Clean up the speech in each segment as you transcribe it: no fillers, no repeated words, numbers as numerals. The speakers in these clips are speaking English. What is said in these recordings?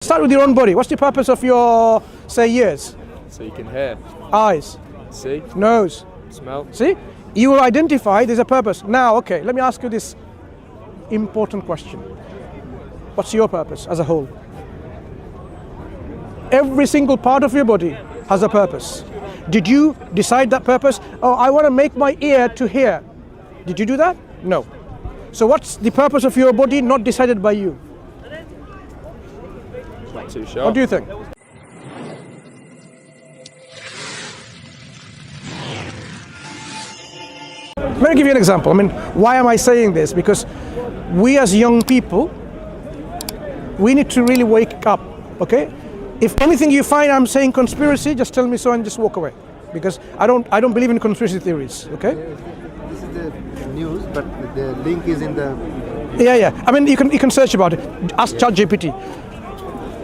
Start with your own body. What's the purpose of your, say, ears? So you can hear, Eyes, see, nose. smell. See? You will identify there's a purpose. Now, okay, let me ask you this important question. What's your purpose as a whole? Every single part of your body has a purpose. Did you decide that purpose? Oh, I want to make my ear to hear. Did you do that? No. So what's the purpose of your body not decided by you? Not too sure. What do you think? Let me give you an example. I mean, why am I saying this? Because we as young people, we need to really wake up, okay? If anything you find I'm saying conspiracy, just tell me so and just walk away. Because I don't believe in conspiracy theories, okay? This is the news, but the link is in the... Yeah. I mean, you can search about it. Ask ChatGPT.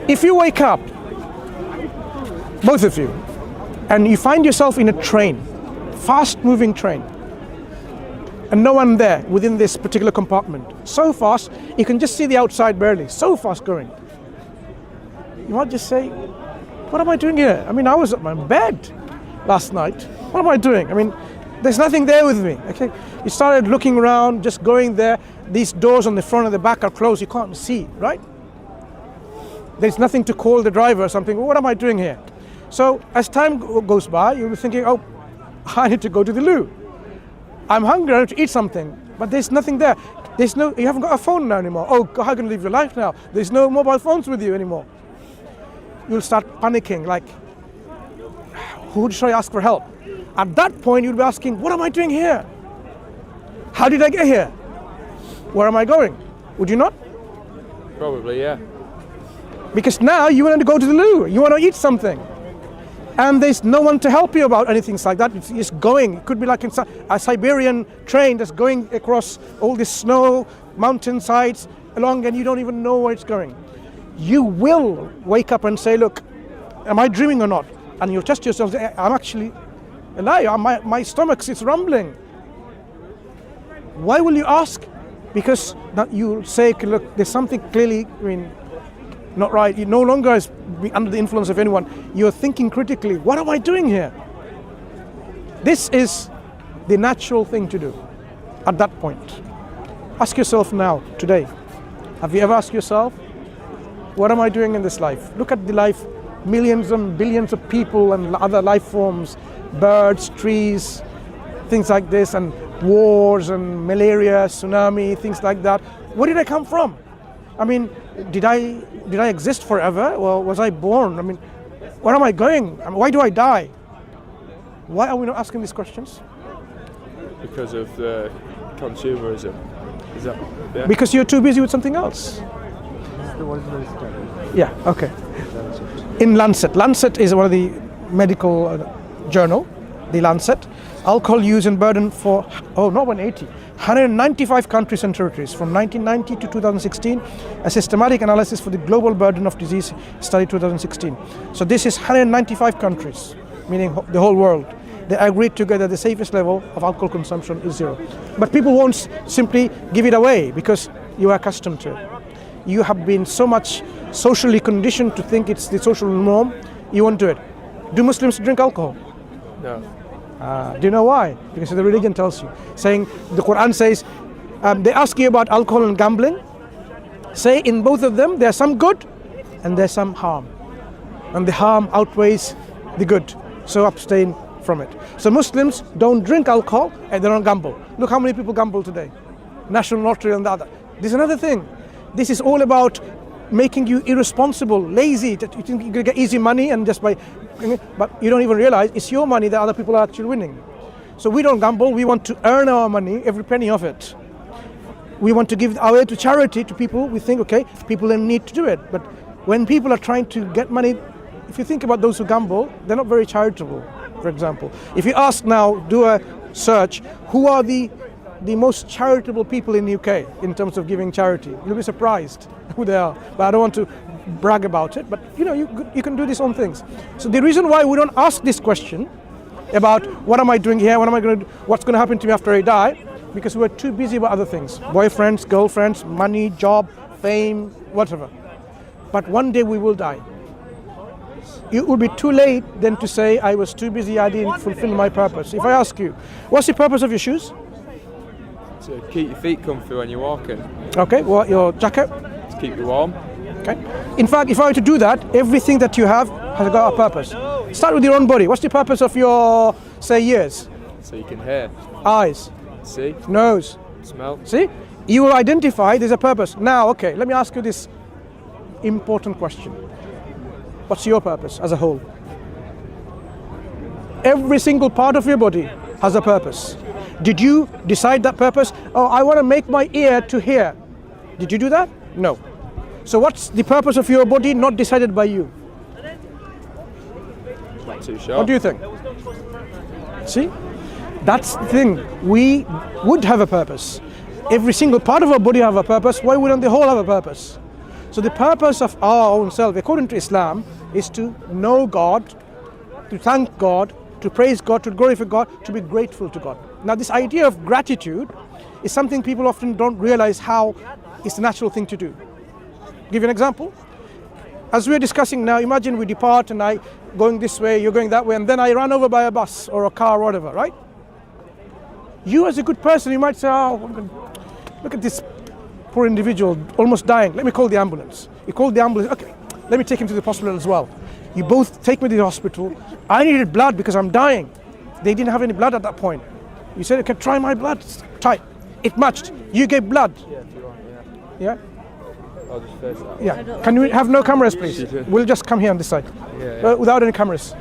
If you wake up, both of you, and you find yourself in a train, fast-moving train, and no one there within this particular compartment, so fast, you can just see the outside barely, so fast going. You might just say, what am I doing here? I mean, I was at my bed last night. What am I doing? I mean, there's nothing there with me, okay? You started looking around, just going there. These doors on the front and the back are closed, you can't see, right? There's nothing to call the driver or something. What am I doing here? So as time goes by, you'll be thinking, oh, I need to go to the loo. I'm hungry, I need to eat something, but there's nothing there. You haven't got a phone now anymore. Oh, how can you live your life now? There's no mobile phones with you anymore. You'll start panicking, like, who should I ask for help? At that point, you'll be asking, what am I doing here? How did I get here? Where am I going? Would you not? Probably, yeah. Because now you want to go to the loo, you want to eat something. And there's no one to help you about anything like that. It's just going. It could be like a Siberian train that's going across all this snow, mountainsides along, and you don't even know where it's going. You will wake up and say, look, am I dreaming or not? And you'll test yourself, I'm actually alive, my stomach is rumbling. Why will you ask? Because you'll say, look, there's something clearly, not right. You no longer is under the influence of anyone. You're thinking critically, what am I doing here? This is the natural thing to do at that point. Ask yourself now, today, have you ever asked yourself, what am I doing in this life? Look at the life, millions and billions of people and other life forms, birds, trees, things like this, and wars and malaria, tsunami, things like that. Where did I come from? I mean, did I exist forever, or was I born? I mean, where am I going? I mean, why do I die? Why are we not asking these questions? Because of the consumerism. Is that? Yeah. Because you're too busy with something else. This is the original study. Yeah, okay. In Lancet is one of the medical journal, the Lancet. Alcohol use and burden for, 195 countries and territories from 1990 to 2016, a systematic analysis for the global burden of disease study 2016. So this is 195 countries, meaning the whole world. They agreed together the safest level of alcohol consumption is 0. But people won't simply give it away because you are accustomed to it. You have been so much socially conditioned to think it's the social norm, you won't do it. Do Muslims drink alcohol? No. Do you know why? Because the religion tells you. Saying, the Quran says, they ask you about alcohol and gambling. Say in both of them, there's some good and there's some harm. And the harm outweighs the good. So abstain from it. So Muslims don't drink alcohol and they don't gamble. Look how many people gamble today. National lottery and the other. This is another thing. This is all about making you irresponsible, lazy. You think you're going to get easy money and just but you don't even realize it's your money that other people are actually winning. So we don't gamble, we want to earn our money, every penny of it. We want to give away to charity to people. We think, okay, people in need to do it. But when people are trying to get money, if you think about those who gamble, they're not very charitable, for example. If you ask now, do a search, who are the most charitable people in the UK in terms of giving charity? You'll be surprised who they are. But I don't want to brag about it, but you can do these own things. So the reason why we don't ask this question about what am I doing here, what's going to happen to me after I die, because we're too busy about other things. Boyfriends, girlfriends, money, job, fame, whatever. but one day we will die. It will be too late then to say, I was too busy, I didn't fulfill my purpose. If I ask you, what's the purpose of your shoes? To keep your feet comfy when you're walking. Okay, what, your jacket? To keep you warm. Okay. In fact, if I were to do that, everything that you have has got a purpose. Start with your own body. What's the purpose of your, say, ears? So you can hear, Eyes, see, nose. smell. See? You will identify there's a purpose. Now, okay, let me ask you this important question. What's your purpose as a whole? Every single part of your body has a purpose. Did you decide that purpose? Oh, I want to make my ear to hear. Did you do that? No. So what's the purpose of your body not decided by you? Not too sure. What do you think? See? That's the thing. We would have a purpose. Every single part of our body have a purpose. Why wouldn't the whole have a purpose? So the purpose of our own self, according to Islam, is to know God, to thank God, to praise God, to glorify God, to be grateful to God. Now this idea of gratitude is something people often don't realize how it's the natural thing to do. Give you an example. As we're discussing now, imagine we depart and I going this way, you're going that way, and then I run over by a bus or a car or whatever, right? You as a good person, you might say, oh, look at this poor individual almost dying. Let me call the ambulance. You call the ambulance, okay, let me take him to the hospital as well. You both take me to the hospital. I needed blood because I'm dying. They didn't have any blood at that point. You said, okay, try my blood. Try. It matched. You gave blood. Yeah, if you want, Yeah? I'll just face that. Yeah. Can we have no cameras, please? We'll just come here on this side. Yeah. Without any cameras.